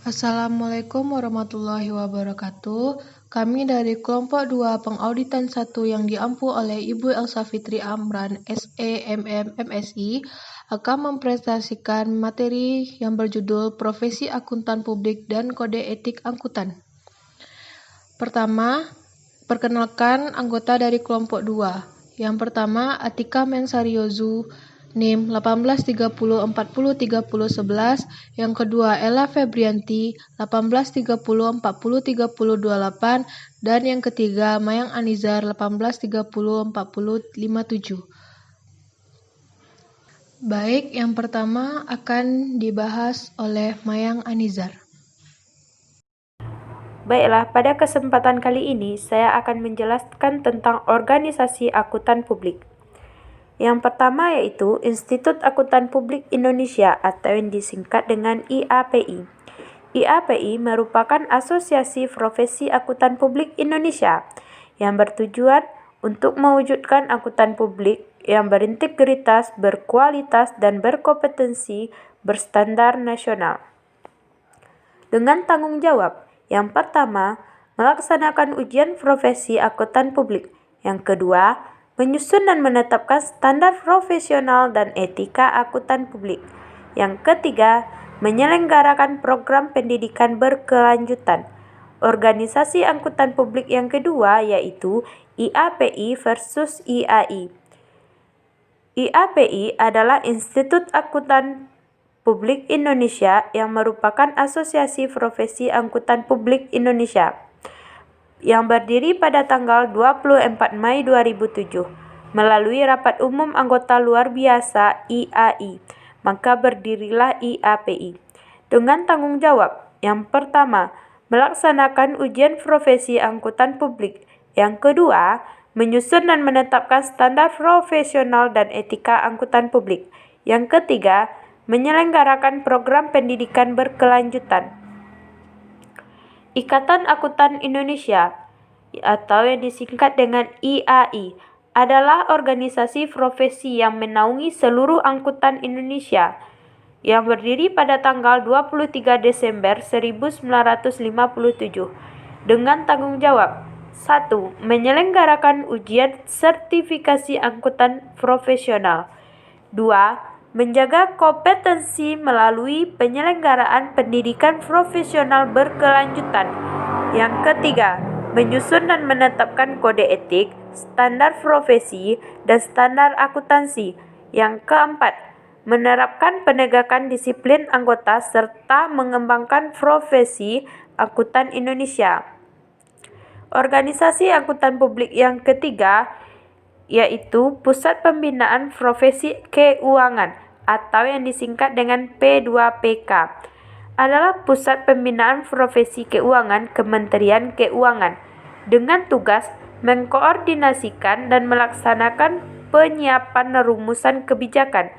Assalamualaikum warahmatullahi wabarakatuh. Kami dari kelompok 2 pengauditan 1 yang diampu oleh Ibu Elsa Fitri Amran, SE, MM, MSI, akan mempresentasikan materi yang berjudul Profesi Akuntan Publik dan Kode Etik Angkutan. Pertama, perkenalkan anggota dari kelompok 2. Yang pertama, Atika Mensariozu, NIM 1830403011. Yang kedua, Ella Febrianti 1830403028. Dan yang ketiga, Mayang Anizar 18304057. Baik, yang pertama akan dibahas oleh Mayang Anizar. Baiklah, pada kesempatan kali ini saya akan menjelaskan tentang organisasi akuntan publik. Yang pertama yaitu Institut Akuntan Publik Indonesia atau yang disingkat dengan IAPI. IAPI merupakan Asosiasi Profesi Akuntan Publik Indonesia yang bertujuan untuk mewujudkan akuntan publik yang berintegritas, berkualitas, dan berkompetensi berstandar nasional. Dengan tanggung jawab, yang pertama, melaksanakan ujian profesi akuntan publik. Yang kedua, menyusun dan menetapkan standar profesional dan etika akuntan publik. Yang ketiga, menyelenggarakan program pendidikan berkelanjutan. Organisasi akuntan publik yang kedua yaitu IAPI versus IAI. IAPI adalah Institut Akuntan Publik Indonesia yang merupakan Asosiasi Profesi Akuntan Publik Indonesia yang berdiri pada tanggal 24 Mei 2007 melalui Rapat Umum Anggota Luar Biasa IAI, maka berdirilah IAPI. Dengan tanggung jawab, yang pertama, melaksanakan ujian profesi akuntan publik. Yang kedua, menyusun dan menetapkan standar profesional dan etika akuntan publik. Yang ketiga, menyelenggarakan program pendidikan berkelanjutan. Ikatan Akuntan Indonesia atau yang disingkat dengan IAI adalah organisasi profesi yang menaungi seluruh angkutan Indonesia yang berdiri pada tanggal 23 Desember 1957 dengan tanggung jawab 1. Menyelenggarakan ujian sertifikasi angkutan profesional. 2. Menjaga kompetensi melalui penyelenggaraan pendidikan profesional berkelanjutan. Yang ketiga, menyusun dan menetapkan kode etik, standar profesi, dan standar akuntansi. Yang keempat, menerapkan penegakan disiplin anggota serta mengembangkan profesi akuntan Indonesia. Organisasi akuntan publik yang ketiga yaitu Pusat Pembinaan Profesi Keuangan atau yang disingkat dengan P2PK, adalah Pusat Pembinaan Profesi Keuangan Kementerian Keuangan dengan tugas mengkoordinasikan dan melaksanakan penyiapan rumusan kebijakan,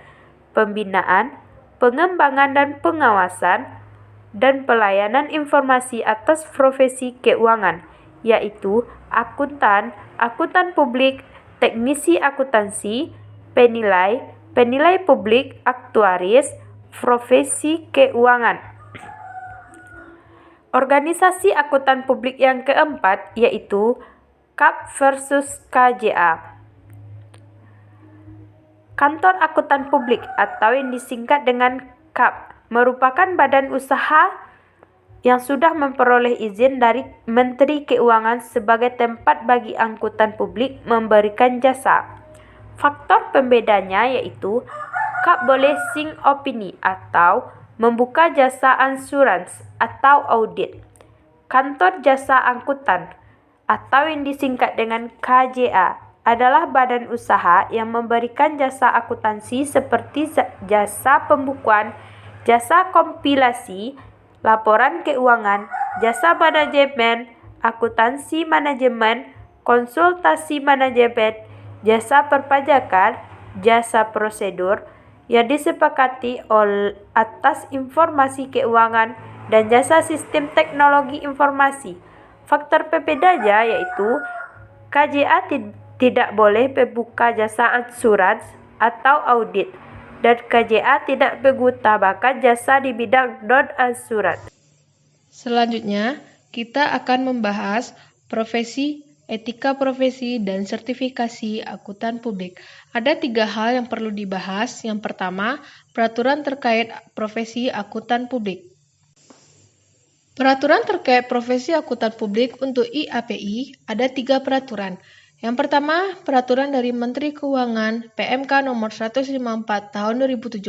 pembinaan, pengembangan dan pengawasan, dan pelayanan informasi atas profesi keuangan, yaitu akuntan, akuntan publik, teknisi akuntansi, penilai publik, aktuaris, profesi keuangan. Organisasi akuntan publik yang keempat yaitu KAP versus KJA. Kantor Akuntan Publik atau yang disingkat dengan KAP merupakan badan usaha yang sudah memperoleh izin dari Menteri Keuangan sebagai tempat bagi angkutan publik memberikan jasa. Faktor pembedanya yaitu KAP boleh sing opini atau membuka jasa ansurans atau audit. Kantor Jasa Angkutan atau yang disingkat dengan KJA adalah badan usaha yang memberikan jasa akuntansi seperti jasa pembukuan, jasa kompilasi, laporan keuangan, jasa manajemen, akuntansi manajemen, konsultasi manajemen, jasa perpajakan, jasa prosedur yang disepakati atas informasi keuangan, dan jasa sistem teknologi informasi. Faktor pembedanya yaitu KJA tidak boleh membuka jasa ansurans atau audit, dan KJA tidak mengutamakan jasa di bidang non-ansurans. Selanjutnya, kita akan membahas profesi, etika profesi, dan sertifikasi akuntan publik. Ada 3 hal yang perlu dibahas. Yang pertama, peraturan terkait profesi akuntan publik. Peraturan terkait profesi akuntan publik untuk IAPI ada 3 peraturan. Yang pertama, peraturan dari Menteri Keuangan PMK nomor 154 tahun 2017,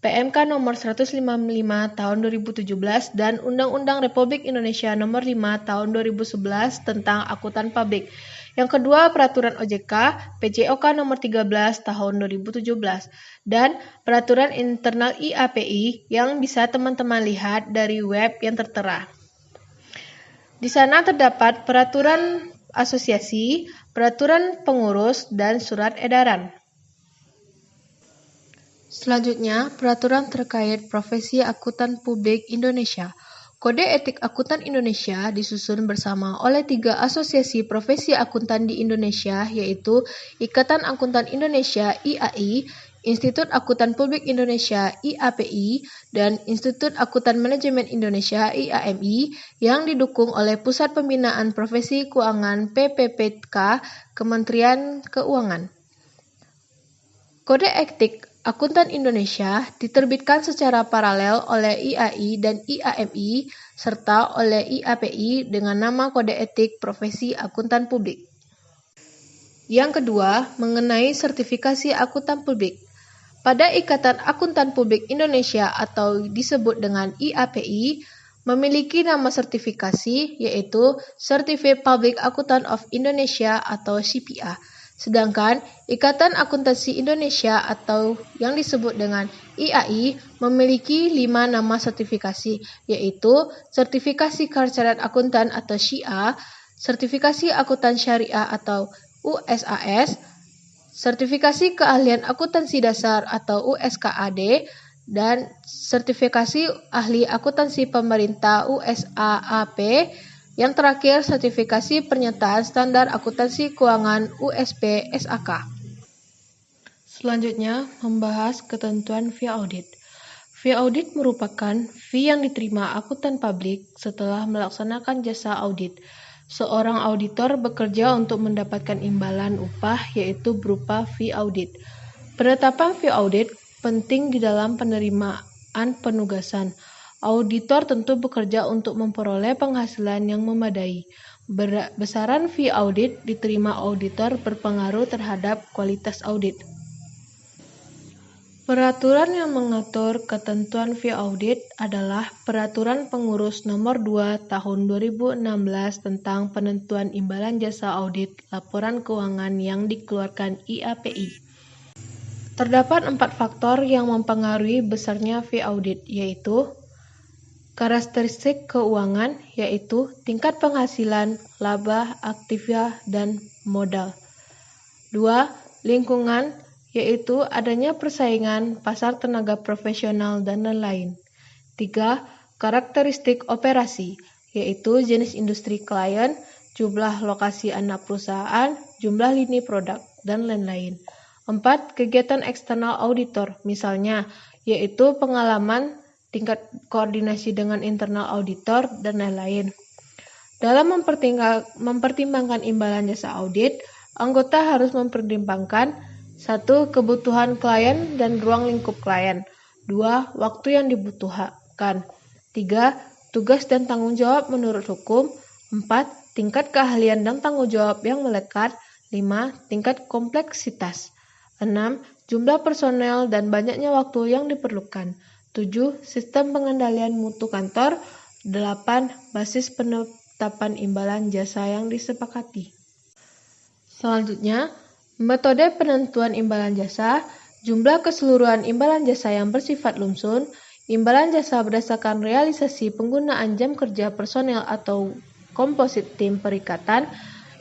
PMK nomor 155 tahun 2017, dan Undang-Undang Republik Indonesia nomor 5 tahun 2011 tentang akuntan publik. Yang kedua, peraturan OJK PJOK nomor 13 tahun 2017 dan peraturan internal IAPI yang bisa teman-teman lihat dari web yang tertera. Di sana terdapat peraturan asosiasi, peraturan pengurus, dan surat edaran. Selanjutnya, peraturan terkait profesi akuntan publik Indonesia. Kode Etik Akuntan Indonesia disusun bersama oleh 3 asosiasi profesi akuntan di Indonesia, yaitu Ikatan Akuntan Indonesia (IAI), Institut Akuntan Publik Indonesia (IAPI), dan Institut Akuntan Manajemen Indonesia (IAMI), yang didukung oleh Pusat Pembinaan Profesi Keuangan (PPPK) Kementerian Keuangan. Kode Etik Akuntan Indonesia diterbitkan secara paralel oleh IAI dan IAMI serta oleh IAPI dengan nama Kode Etik Profesi Akuntan Publik. Yang kedua, mengenai sertifikasi akuntan publik. Pada Ikatan Akuntan Publik Indonesia atau disebut dengan IAPI, memiliki nama sertifikasi yaitu Certified Public Accountant of Indonesia atau CPA. Sedangkan Ikatan Akuntansi Indonesia atau yang disebut dengan IAI memiliki 5 nama sertifikasi, yaitu Sertifikasi Chartered Akuntan atau SYA, Sertifikasi Akuntan Syariah atau USAS, Sertifikasi Keahlian Akuntansi Dasar atau USKAD, dan Sertifikasi Ahli Akuntansi Pemerintah USAAP. Yang terakhir, sertifikasi pernyataan standar akuntansi keuangan USP SAK. Selanjutnya, membahas ketentuan fee audit. Fee audit merupakan fee yang diterima akuntan publik setelah melaksanakan jasa audit. Seorang auditor bekerja untuk mendapatkan imbalan upah yaitu berupa fee audit. Penetapan fee audit penting di dalam penerimaan penugasan. Auditor tentu bekerja untuk memperoleh penghasilan yang memadai. Besaran fee audit diterima auditor berpengaruh terhadap kualitas audit. Peraturan yang mengatur ketentuan fee audit adalah Peraturan Pengurus Nomor 2 Tahun 2016 tentang penentuan imbalan jasa audit laporan keuangan yang dikeluarkan IAPI. Terdapat 4 faktor yang mempengaruhi besarnya fee audit, yaitu karakteristik keuangan, yaitu tingkat penghasilan, laba, aktiva, dan modal. 2. Lingkungan, yaitu adanya persaingan, pasar tenaga profesional, dan lain-lain. 3. Karakteristik operasi, yaitu jenis industri klien, jumlah lokasi anak perusahaan, jumlah lini produk, dan lain-lain. 4. Kegiatan eksternal auditor, misalnya, yaitu pengalaman, tingkat koordinasi dengan internal auditor, dan lain-lain. Dalam mempertimbangkan imbalan jasa audit, anggota harus mempertimbangkan 1. Kebutuhan klien dan ruang lingkup klien. 2. Waktu yang dibutuhkan. 3. Tugas dan tanggung jawab menurut hukum. 4. Tingkat keahlian dan tanggung jawab yang melekat. 5. Tingkat kompleksitas. 6. Jumlah personel dan banyaknya waktu yang diperlukan. 7. Sistem pengendalian mutu kantor. 8. Basis penetapan imbalan jasa yang disepakati. Selanjutnya, metode penentuan imbalan jasa, jumlah keseluruhan imbalan jasa yang bersifat lumsun, imbalan jasa berdasarkan realisasi penggunaan jam kerja personel atau komposit tim perikatan,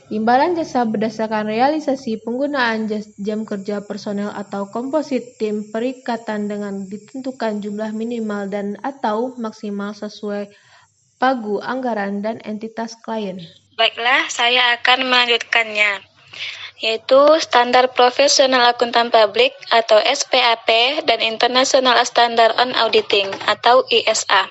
imbalan jasa berdasarkan realisasi penggunaan jam kerja personel atau komposit tim perikatan dengan ditentukan jumlah minimal dan atau maksimal sesuai pagu anggaran dan entitas klien. Baiklah, saya akan melanjutkannya, yaitu Standar Profesional Akuntan Publik atau SPAP dan International Standard on Auditing atau ISA.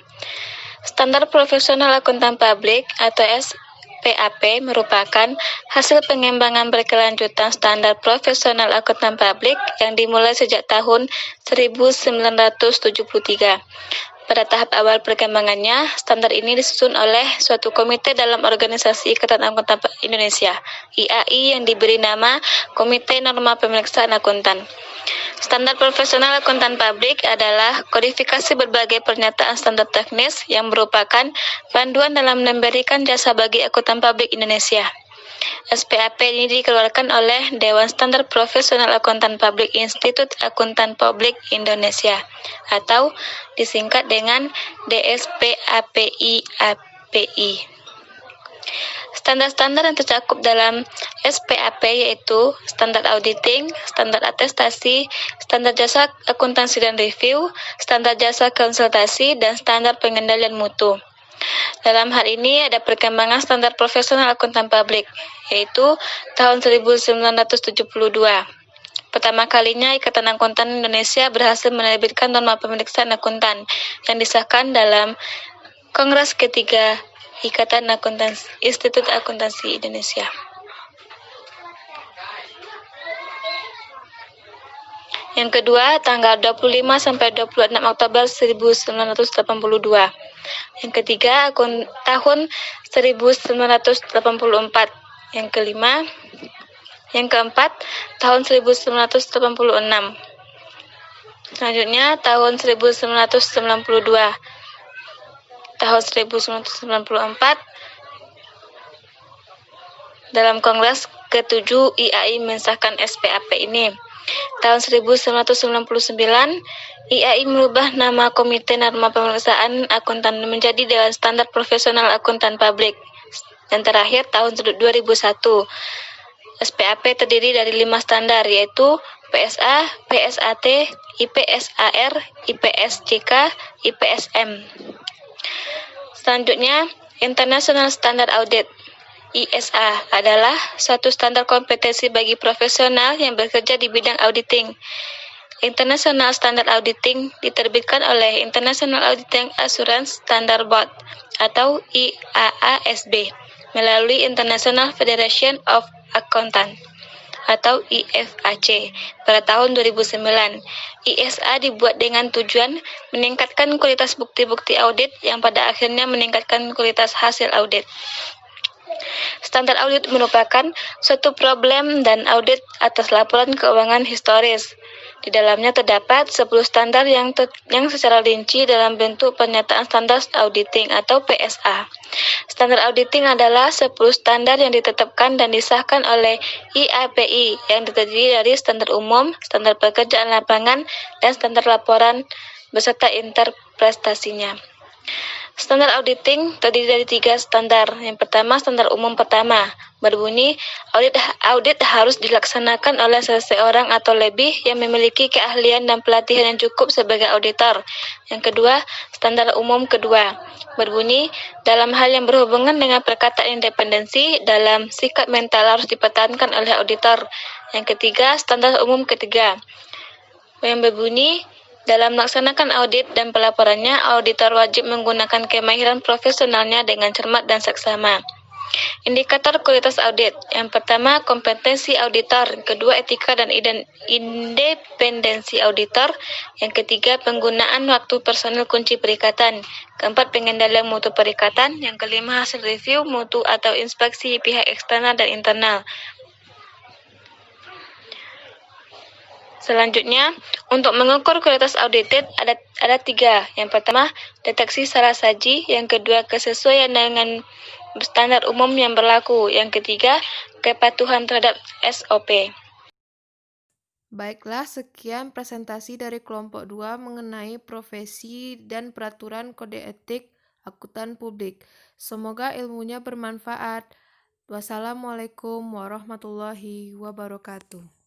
Standar Profesional Akuntan Publik atau SPAP merupakan hasil pengembangan berkelanjutan standar profesional akuntan publik yang dimulai sejak tahun 1973. Pada tahap awal perkembangannya, standar ini disusun oleh suatu komite dalam Organisasi Ikatan Akuntan Indonesia, IAI, yang diberi nama Komite Norma Pemeriksaan Akuntan. Standar profesional akuntan publik adalah kodifikasi berbagai pernyataan standar teknis yang merupakan panduan dalam memberikan jasa bagi akuntan publik Indonesia. SPAP ini dikeluarkan oleh Dewan Standar Profesional Akuntan Publik Institut Akuntan Publik Indonesia atau disingkat dengan DSPAPI-API. Standar-standar yang tercakup dalam SPAP yaitu standar auditing, standar atestasi, standar jasa akuntansi dan review, standar jasa konsultasi, dan standar pengendalian mutu. Dalam hal ini ada perkembangan standar profesional akuntan publik, yaitu tahun 1972. Pertama kalinya Ikatan Akuntan Indonesia berhasil menerbitkan norma pemeriksaan akuntan yang disahkan dalam Kongres ketiga Ikatan Akuntansi Institut Akuntansi Indonesia. Yang kedua, tanggal 25 sampai 26 Oktober 1982. Yang ketiga, tahun 1984. Yang kelima, yang keempat, tahun 1986. Selanjutnya, tahun 1992. Tahun 1994, dalam Kongres ke-7 IAI mensahkan SPAP ini. Tahun 1999, IAI merubah nama Komite Norma Pemeriksaan Akuntan menjadi Dewan Standar Profesional Akuntan Publik. Dan terakhir, tahun 2001, SPAP terdiri dari 5 standar, yaitu PSA, PSAT, IPSAR, IPSJK, IPSM. Selanjutnya, International Standard Audit ISA adalah suatu standar kompetensi bagi profesional yang bekerja di bidang auditing. International Standard Auditing diterbitkan oleh International Auditing Assurance Standard Board atau IAASB melalui International Federation of Accountants atau IFAC pada tahun 2009. ISA dibuat dengan tujuan meningkatkan kualitas bukti-bukti audit yang pada akhirnya meningkatkan kualitas hasil audit. Standar audit merupakan suatu problem dan audit atas laporan keuangan historis. Di dalamnya terdapat 10 standar yang secara rinci dalam bentuk pernyataan standar auditing atau PSA. Standar auditing adalah 10 standar yang ditetapkan dan disahkan oleh IAPI yang terdiri dari standar umum, standar pekerjaan lapangan, dan standar laporan beserta interpretasinya. Standar auditing terdiri dari 3 standar. Yang pertama, standar umum pertama, berbunyi audit harus dilaksanakan oleh seseorang atau lebih yang memiliki keahlian dan pelatihan yang cukup sebagai auditor. Yang kedua, standar umum kedua, berbunyi dalam hal yang berhubungan dengan perkataan independensi dalam sikap mental harus dipertahankan oleh auditor. Yang ketiga, standar umum ketiga, yang berbunyi dalam melaksanakan audit dan pelaporannya, auditor wajib menggunakan kemahiran profesionalnya dengan cermat dan seksama. Indikator kualitas audit. Yang pertama, kompetensi auditor. Yang kedua, etika dan independensi auditor. Yang ketiga, penggunaan waktu personil kunci perikatan. Keempat, pengendalian mutu perikatan. Yang kelima, hasil review mutu atau inspeksi pihak eksternal dan internal. Selanjutnya, untuk mengukur kualitas audited ada 3. Yang pertama, deteksi salah saji. Yang kedua, kesesuaian dengan standar umum yang berlaku. Yang ketiga, kepatuhan terhadap SOP. Baiklah, sekian presentasi dari kelompok 2 mengenai profesi dan peraturan kode etik akuntan publik. Semoga ilmunya bermanfaat. Wassalamualaikum warahmatullahi wabarakatuh.